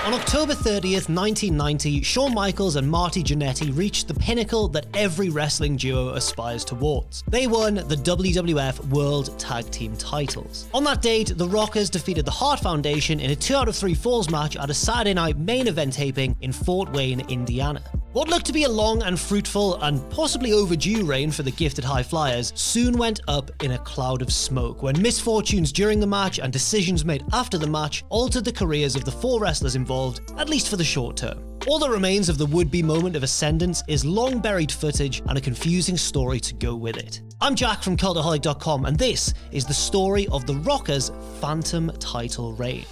On October 30th, 1990, Shawn Michaels and Marty Jannetty reached the pinnacle that every wrestling duo aspires towards. They won the WWF World Tag Team titles. On that date, the Rockers defeated the Hart Foundation in a 2 out of 3 falls match at a Saturday night main event taping in Fort Wayne, Indiana. What looked to be a long and fruitful and possibly overdue reign for the gifted High Flyers soon went up in a cloud of smoke when misfortunes during the match and decisions made after the match altered the careers of the 4 wrestlers involved, at least for the short term. All that remains of the would-be moment of ascendance is long buried footage and a confusing story to go with it. I'm Jack from Cultaholic.com, and this is the story of the Rockers' phantom title reign.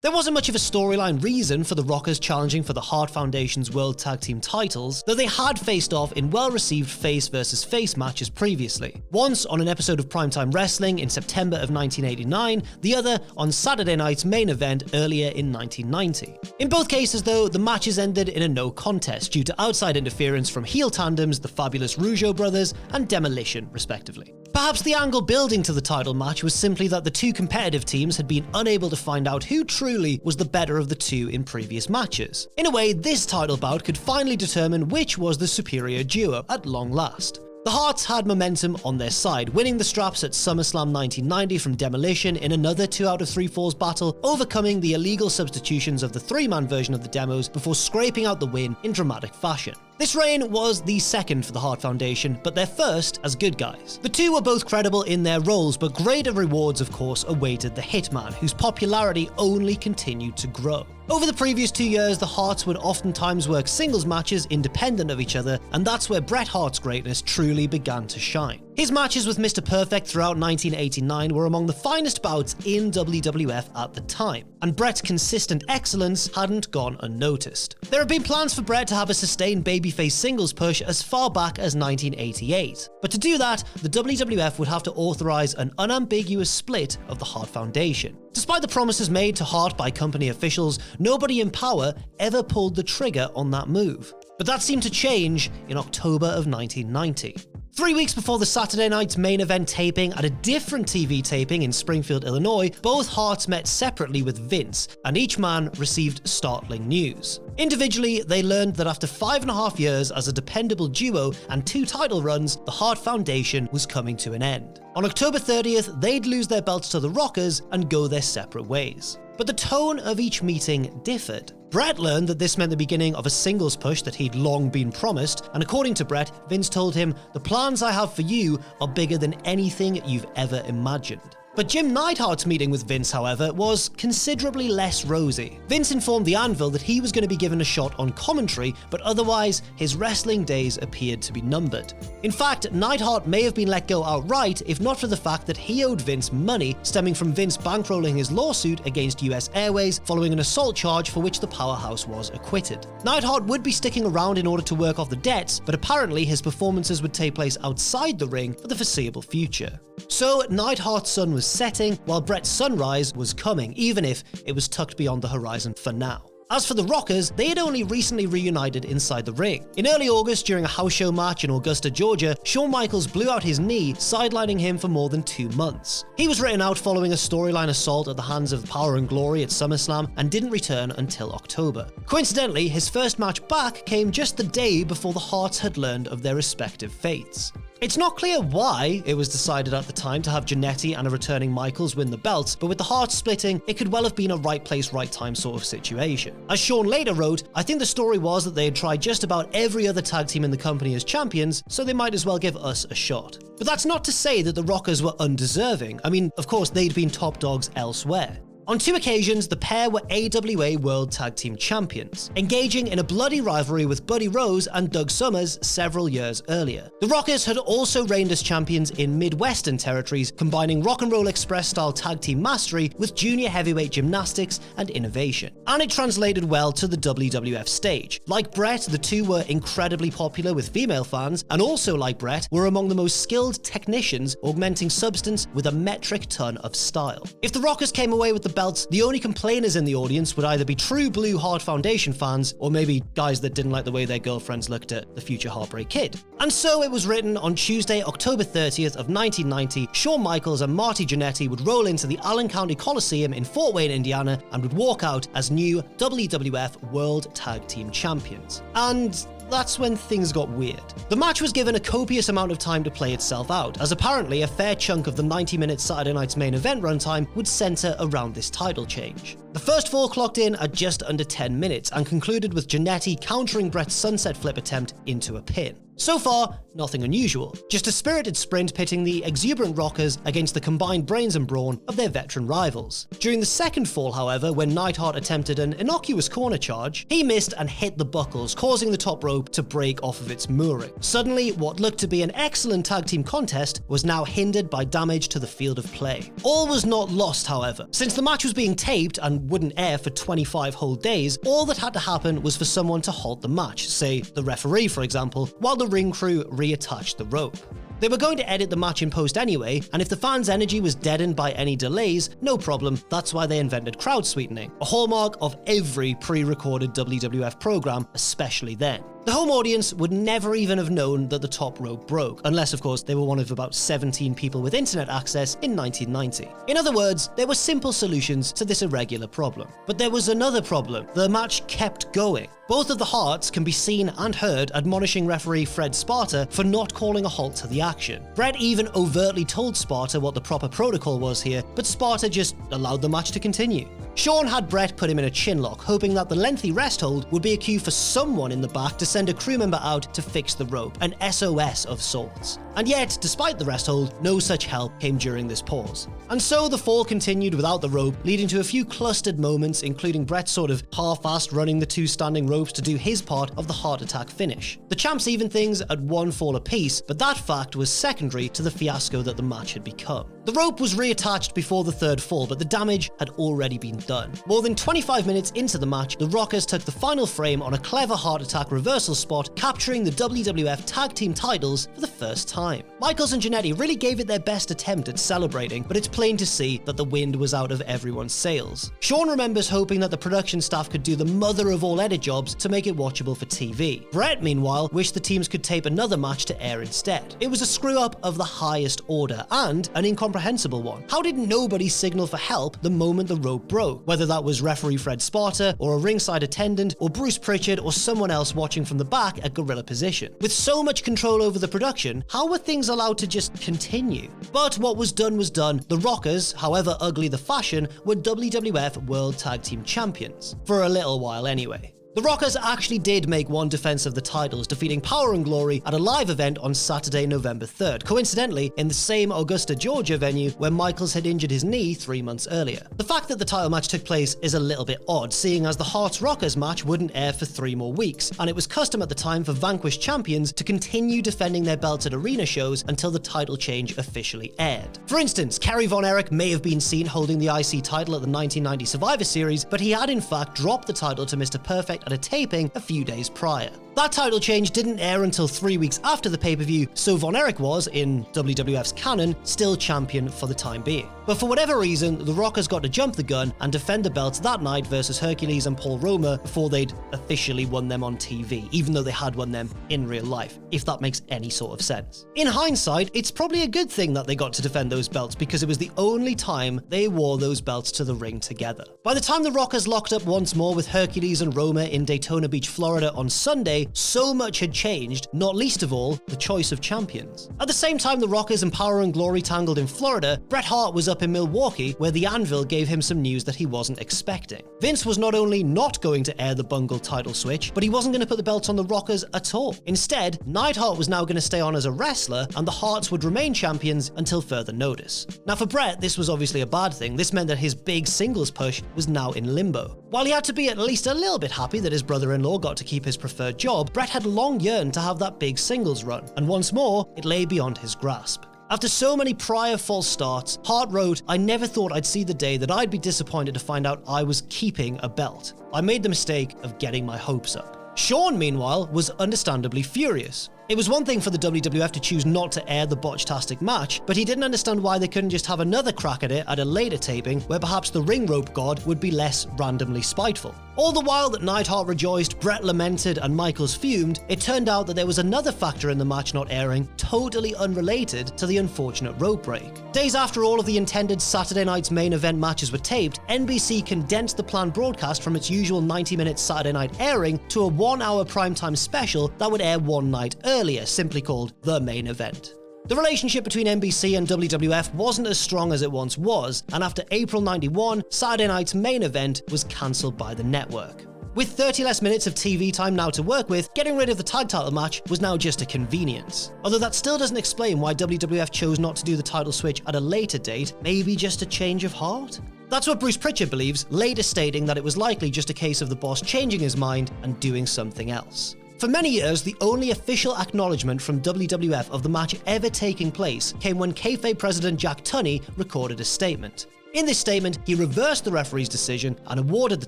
There wasn't much of a storyline reason for the Rockers challenging for the Hart Foundation's World Tag Team titles, though they had faced off in well-received face versus face matches previously. Once on an episode of Primetime Wrestling in September of 1989, the other on Saturday night's main event earlier in 1990. In both cases though, the matches ended in a no contest due to outside interference from heel tandems the fabulous Rougeau brothers and Demolition, respectively. Perhaps the angle building to the title match was simply that the 2 competitive teams had been unable to find out who truly was the better of the 2 in previous matches. In a way, this title bout could finally determine which was the superior duo at long last. The Harts had momentum on their side, winning the straps at SummerSlam 1990 from Demolition in another 2 out of 3 falls battle, overcoming the illegal substitutions of the 3-man version of the demos before scraping out the win in dramatic fashion. This reign was the second for the Hart Foundation, but their first as good guys. The 2 were both credible in their roles, but greater rewards of course awaited the Hitman, whose popularity only continued to grow. Over the previous 2 years, the Harts would oftentimes work singles matches independent of each other, and that's where Bret Hart's greatness truly began to shine. His matches with Mr. Perfect throughout 1989 were among the finest bouts in WWF at the time, and Bret's consistent excellence hadn't gone unnoticed. There have been plans for Bret to have a sustained babyface singles push as far back as 1988, but to do that, the WWF would have to authorize an unambiguous split of the Hart Foundation. Despite the promises made to Hart by company officials, nobody in power ever pulled the trigger on that move. But that seemed to change in October of 1990. 3 weeks before the Saturday night's main event taping at a different TV taping in Springfield, Illinois, both Harts met separately with Vince, and each man received startling news. Individually, they learned that after 5.5 years as a dependable duo and 2 title runs, the Hart Foundation was coming to an end. On October 30th, they'd lose their belts to the Rockers and go their separate ways. But the tone of each meeting differed. Bret learned that this meant the beginning of a singles push that he'd long been promised, and according to Bret, Vince told him, "The plans I have for you are bigger than anything you've ever imagined." But Jim Neidhart's meeting with Vince, however, was considerably less rosy. Vince informed the Anvil that he was going to be given a shot on commentary, but otherwise, his wrestling days appeared to be numbered. In fact, Neidhart may have been let go outright if not for the fact that he owed Vince money stemming from Vince bankrolling his lawsuit against US Airways following an assault charge for which the powerhouse was acquitted. Neidhart would be sticking around in order to work off the debts, but apparently his performances would take place outside the ring for the foreseeable future. So Neidhart's sun was setting while Bret's sunrise was coming, even if it was tucked beyond the horizon for now. As for the Rockers, they had only recently reunited inside the ring. In early August, during a house show match in Augusta, Georgia, Shawn Michaels blew out his knee, sidelining him for more than 2 months. He was written out following a storyline assault at the hands of Power and Glory at SummerSlam and didn't return until October. Coincidentally, his first match back came just the day before the Harts had learned of their respective fates. It's not clear why it was decided at the time to have Jannetty and a returning Michaels win the belts, but with the Harts splitting, it could well have been a right place, right time sort of situation. As Shawn later wrote, "I think the story was that they had tried just about every other tag team in the company as champions, so they might as well give us a shot." But that's not to say that the Rockers were undeserving. I mean, of course, they'd been top dogs elsewhere. On 2 occasions, the pair were AWA World Tag Team champions, engaging in a bloody rivalry with Buddy Rose and Doug Summers several years earlier. The Rockers had also reigned as champions in Midwestern territories, combining Rock and Roll Express-style tag team mastery with junior heavyweight gymnastics and innovation. And it translated well to the WWF stage. Like Bret, the 2 were incredibly popular with female fans, and also like Bret, were among the most skilled technicians, augmenting substance with a metric ton of style. If the Rockers came away with the belts, the only complainers in the audience would either be true blue Hart Foundation fans, or maybe guys that didn't like the way their girlfriends looked at the future Heartbreak Kid. And so it was written on Tuesday, October 30th of 1990, Shawn Michaels and Marty Jannetty would roll into the Allen County Coliseum in Fort Wayne, Indiana, and would walk out as new WWF World Tag Team Champions. And that's when things got weird. The match was given a copious amount of time to play itself out, as apparently a fair chunk of the 90-minute Saturday Night's Main Event runtime would centre around this title change. The first four clocked in at just under 10 minutes and concluded with Jannetty countering Bret's sunset flip attempt into a pin. So far, nothing unusual, just a spirited sprint pitting the exuberant Rockers against the combined brains and brawn of their veteran rivals. During the second fall, however, when Neidhart attempted an innocuous corner charge, he missed and hit the buckles, causing the top rope to break off of its mooring. Suddenly, what looked to be an excellent tag team contest was now hindered by damage to the field of play. All was not lost, however. Since the match was being taped and wouldn't air for 25 whole days, all that had to happen was for someone to halt the match, say the referee for example, while the ring crew reattached the rope. They were going to edit the match in post anyway, and if the fans' energy was deadened by any delays, no problem, that's why they invented crowd sweetening, a hallmark of every pre-recorded WWF program, especially then. The home audience would never even have known that the top rope broke, unless of course they were one of about 17 people with internet access in 1990. In other words, there were simple solutions to this irregular problem. But there was another problem. The match kept going. Both of the Harts can be seen and heard admonishing referee Fred Sparta for not calling a halt to the action. Bret even overtly told Sparta what the proper protocol was here, but Sparta just allowed the match to continue. Shawn had Bret put him in a chinlock, hoping that the lengthy rest hold would be a cue for someone in the back to send a crew member out to fix the rope, an SOS of sorts. And yet, despite the rest hold, no such help came during this pause. And so the fall continued without the rope, leading to a few clustered moments, including Bret sort of half-assed running the two standing ropes to do his part of the heart attack finish. The champs evened things at one fall apiece, but that fact was secondary to the fiasco that the match had become. The rope was reattached before the third fall, but the damage had already been done. More than 25 minutes into the match, the Rockers took the final frame on a clever heart attack reversal spot, capturing the WWF Tag Team titles for the first time. Michaels and Jannetty really gave it their best attempt at celebrating, but it's plain to see that the wind was out of everyone's sails. Shawn remembers hoping that the production staff could do the mother of all edit jobs to make it watchable for TV. Bret, meanwhile, wished the teams could tape another match to air instead. It was a screw-up of the highest order, and an incomprehensible one. How did nobody signal for help the moment the rope broke? Whether that was referee Fred Sparta, or a ringside attendant, or Bruce Pritchard, or someone else watching from the back at gorilla position. With so much control over the production, how were things allowed to just continue? But what was done was done. The Rockers, however ugly the fashion, were WWF World Tag Team Champions. For a little while anyway. The Rockers actually did make one defense of the titles, defeating Power and Glory at a live event on Saturday, November 3rd, coincidentally in the same Augusta, Georgia venue where Michaels had injured his knee 3 months earlier. The fact that the title match took place is a little bit odd, seeing as the Harts-Rockers match wouldn't air for 3 more weeks, and it was custom at the time for vanquished champions to continue defending their belts at arena shows until the title change officially aired. For instance, Kerry Von Erich may have been seen holding the IC title at the 1990 Survivor Series, but he had in fact dropped the title to Mr. Perfect at a taping a few days prior. That title change didn't air until 3 weeks after the pay-per-view, so Von Erich was, in WWF's canon, still champion for the time being. But for whatever reason, the Rockers got to jump the gun and defend the belts that night versus Hercules and Paul Roma before they'd officially won them on TV, even though they had won them in real life, if that makes any sort of sense. In hindsight, it's probably a good thing that they got to defend those belts because it was the only time they wore those belts to the ring together. By the time the Rockers locked up once more with Hercules and Roma in Daytona Beach, Florida on Sunday, so much had changed, not least of all, the choice of champions. At the same time the Rockers and Power and Glory tangled in Florida, Bret Hart was up in Milwaukee, where the Anvil gave him some news that he wasn't expecting. Vince was not only not going to air the bungled title switch, but he wasn't going to put the belts on the Rockers at all. Instead, Neidhart was now going to stay on as a wrestler, and the Harts would remain champions until further notice. Now for Bret, this was obviously a bad thing. This meant that his big singles push was now in limbo. While he had to be at least a little bit happy that his brother-in-law got to keep his preferred job, Bret had long yearned to have that big singles run, and once more, it lay beyond his grasp. After so many prior false starts, Hart wrote, "I never thought I'd see the day that I'd be disappointed to find out I was keeping a belt. I made the mistake of getting my hopes up." Shawn, meanwhile, was understandably furious. It was one thing for the WWF to choose not to air the botch-tastic match, but he didn't understand why they couldn't just have another crack at it at a later taping where perhaps the ring rope god would be less randomly spiteful. All the while that Neidhart rejoiced, Bret lamented, and Michaels fumed, it turned out that there was another factor in the match not airing, totally unrelated to the unfortunate rope break. Days after all of the intended Saturday night's main event matches were taped, NBC condensed the planned broadcast from its usual 90-minute Saturday night airing to a 1-hour primetime special that would air one night earlier, simply called The Main Event. The relationship between NBC and WWF wasn't as strong as it once was, and after April '91, Saturday night's main event was cancelled by the network. With 30 less minutes of TV time now to work with, getting rid of the tag title match was now just a convenience. Although that still doesn't explain why WWF chose not to do the title switch at a later date, maybe just a change of heart? That's what Bruce Pritchard believes, later stating that it was likely just a case of the boss changing his mind and doing something else. For many years, the only official acknowledgement from WWF of the match ever taking place came when kayfabe president Jack Tunney recorded a statement. In this statement, he reversed the referee's decision and awarded the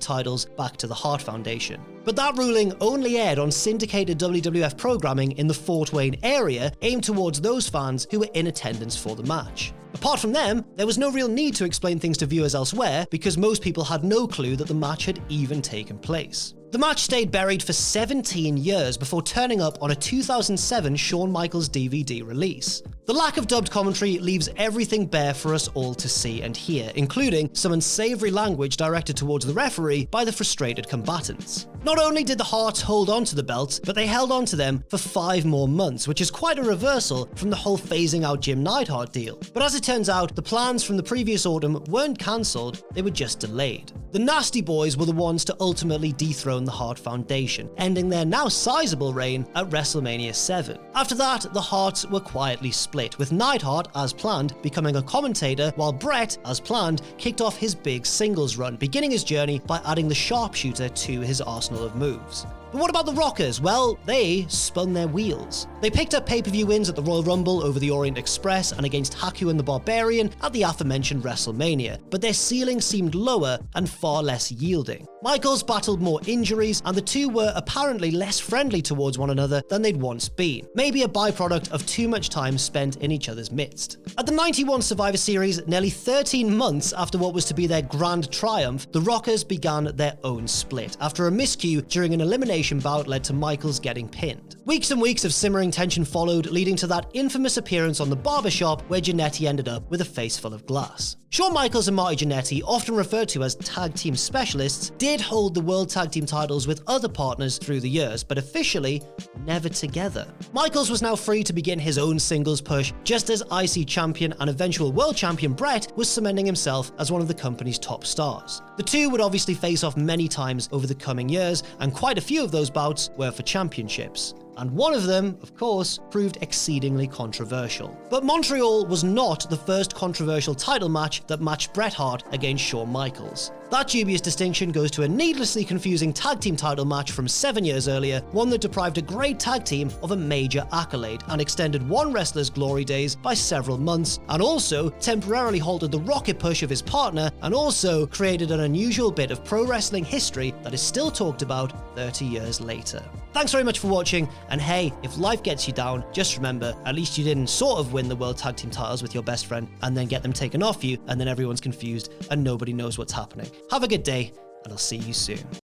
titles back to the Hart Foundation. But that ruling only aired on syndicated WWF programming in the Fort Wayne area, aimed towards those fans who were in attendance for the match. Apart from them, there was no real need to explain things to viewers elsewhere because most people had no clue that the match had even taken place. The match stayed buried for 17 years before turning up on a 2007 Shawn Michaels DVD release. The lack of dubbed commentary leaves everything bare for us all to see and hear, including some unsavory language directed towards the referee by the frustrated combatants. Not only did the Harts hold on to the belts, but they held on to them for 5 more months, which is quite a reversal from the whole phasing out Jim Neidhart deal. But as it turns out, the plans from the previous autumn weren't cancelled, they were just delayed. The Nasty Boys were the ones to ultimately dethrone the Hart Foundation, ending their now sizable reign at WrestleMania 7. After that, the Harts were quietly split, with Neidhart, as planned, becoming a commentator, while Bret, as planned, kicked off his big singles run, beginning his journey by adding the sharpshooter to his arsenal of moves. But what about the Rockers? Well, they spun their wheels. They picked up pay-per-view wins at the Royal Rumble over the Orient Express and against Haku and the Barbarian at the aforementioned WrestleMania, but their ceiling seemed lower and far less yielding. Michaels battled more injuries, and the two were apparently less friendly towards one another than they'd once been, maybe a byproduct of too much time spent in each other's midst. At the '91 Survivor Series, nearly 13 months after what was to be their grand triumph, the Rockers began their own split, after a miscue during an elimination bout led to Michaels getting pinned. Weeks and weeks of simmering tension followed, leading to that infamous appearance on the barbershop where Jannetty ended up with a face full of glass. Shawn Michaels and Marty Jannetty, often referred to as tag team specialists, did hold the World Tag Team titles with other partners through the years, but officially never together. Michaels was now free to begin his own singles push, just as IC champion and eventual world champion Bret was cementing himself as one of the company's top stars. The two would obviously face off many times over the coming years, and quite a few of those bouts were for championships. And one of them, of course, proved exceedingly controversial. But Montreal was not the first controversial title match that matched Bret Hart against Shawn Michaels. That dubious distinction goes to a needlessly confusing tag team title match from 7 years earlier, one that deprived a great tag team of a major accolade and extended one wrestler's glory days by several months, and also temporarily halted the rocket push of his partner, and also created an unusual bit of pro wrestling history that is still talked about 30 years later. Thanks very much for watching, and hey, if life gets you down, just remember, at least you didn't sort of win the World Tag Team titles with your best friend and then get them taken off you, and then everyone's confused and nobody knows what's happening. Have a good day, and I'll see you soon.